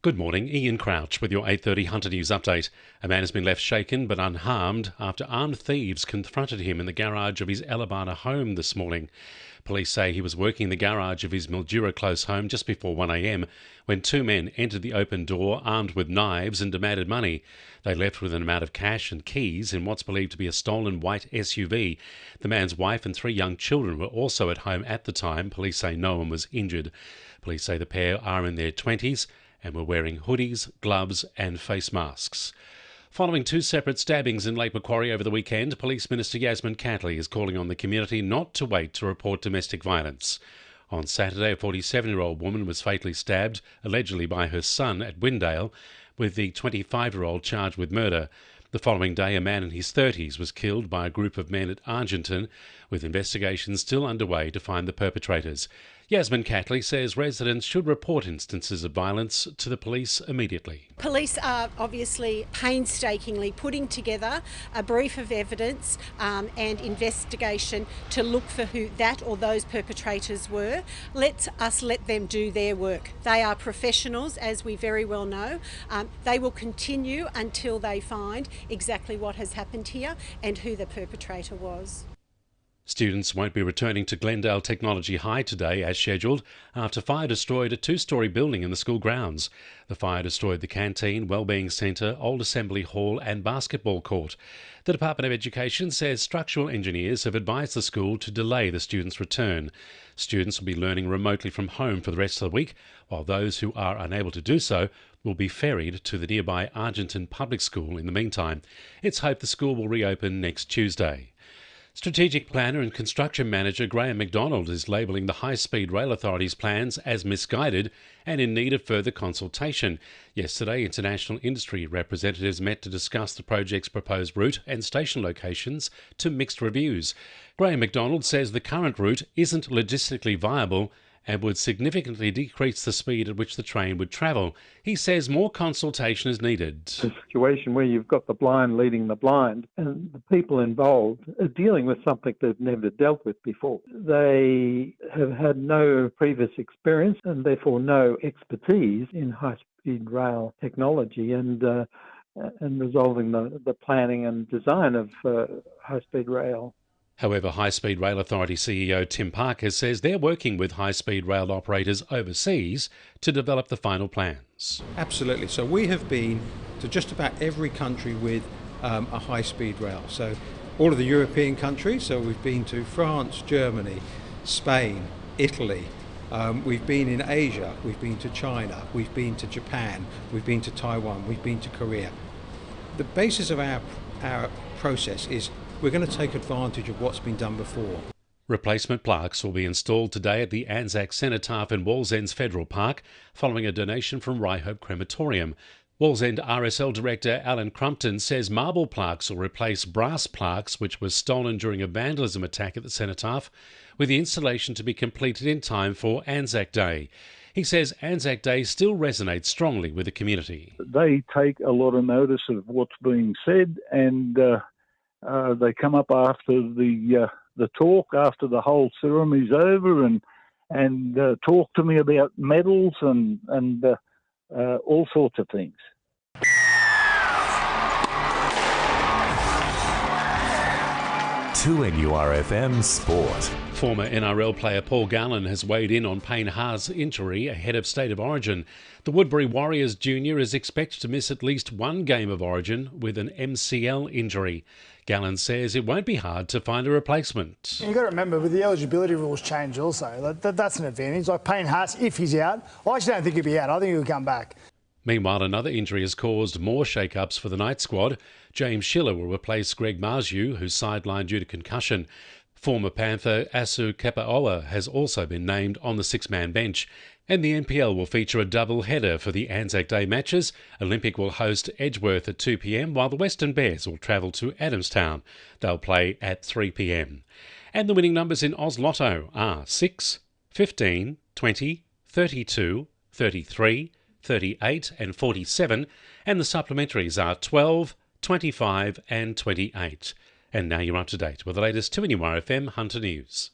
Good morning, Ian Crouch with your 8:30 Hunter News update. A man has been left shaken but unharmed after armed thieves confronted him in the garage of his Ellabana home this morning. Police say he was working in the garage of his Mildura Close home just before 1 a.m. when two men entered the open door armed with knives and demanded money. They left with an amount of cash and keys in what's believed to be a stolen white SUV. The man's wife and 3 young children were also at home at the time. Police say no one was injured. Police say the pair are in their 20s and were wearing hoodies, gloves and face masks. Following 2 separate stabbings in Lake Macquarie over the weekend, Police Minister Yasmin Catley is calling on the community not to wait to report domestic violence. On Saturday, a 47-year-old woman was fatally stabbed, allegedly by her son at Windale, with the 25-year-old charged with murder. The following day, a man in his 30s was killed by a group of men at Argenton, with investigations still underway to find the perpetrators. Yasmin Catley says residents should report instances of violence to the police immediately. Police are obviously painstakingly putting together a brief of evidence and investigation to look for who that or those perpetrators were. Let them do their work. They are professionals, as we very well know. They will continue until they find exactly what has happened here and who the perpetrator was. Students won't be returning to Glendale Technology High today as scheduled after fire destroyed a 2-storey building in the school grounds. The fire destroyed the canteen, wellbeing centre, old assembly hall and basketball court. The Department of Education says structural engineers have advised the school to delay the students' return. Students will be learning remotely from home for the rest of the week, while those who are unable to do so will be ferried to the nearby Argenton Public School in the meantime. It's hoped the school will reopen next Tuesday. Strategic Planner and Construction Manager Graham McDonald is labelling the High Speed Rail Authority's plans as misguided and in need of further consultation. Yesterday, international industry representatives met to discuss the project's proposed route and station locations to mixed reviews. Graham McDonald says the current route isn't logistically viable and would significantly decrease the speed at which the train would travel. He says more consultation is needed. A situation where you've got the blind leading the blind and the people involved are dealing with something they've never dealt with before. They have had no previous experience and therefore no expertise in high-speed rail technology and resolving the planning and design of high-speed rail. However, High Speed Rail Authority CEO Tim Parker says they're working with high-speed rail operators overseas to develop the final plans. Absolutely. So we have been to just about every country with a high-speed rail. So all of the European countries, so we've been to France, Germany, Spain, Italy. We've been in Asia, we've been to China, we've been to Japan, we've been to Taiwan, we've been to Korea. The basis of our process is we're going to take advantage of what's been done before. Replacement plaques will be installed today at the Anzac Cenotaph in Wallsend's Federal Park following a donation from Ryhope Crematorium. Wallsend RSL Director Alan Crumpton says marble plaques will replace brass plaques which were stolen during a vandalism attack at the Cenotaph, with the installation to be completed in time for Anzac Day. He says Anzac Day still resonates strongly with the community. They take a lot of notice of what's being said and they come up after the talk, after the whole ceremony's over, and talk to me about medals and all sorts of things. 2NURFM Sport. Former NRL player Paul Gallen has weighed in on Payne Haas's injury ahead of State of Origin. The Woodbury Warriors junior is expected to miss at least one game of Origin with an MCL injury. Gallen says it won't be hard to find a replacement. You've got to remember, with the eligibility rules change also, that's an advantage. Like Payne Haas, if he's out, I actually don't think he'll be out. I think he'll come back. Meanwhile, another injury has caused more shake-ups for the night squad. James Schiller will replace Greg Marju, who's sidelined due to concussion. Former Panther Asu Kepaoa has also been named on the 6-man bench. And the NPL will feature a double header for the Anzac Day matches. Olympic will host Edgeworth at 2 p.m, while the Western Bears will travel to Adamstown. They'll play at 3 p.m. And the winning numbers in Oz Lotto are 6, 15, 20, 32, 33, 38 and 47, and the supplementaries are 12, 25 and 28. And now you're up to date with the latest 2NURFM Hunter News.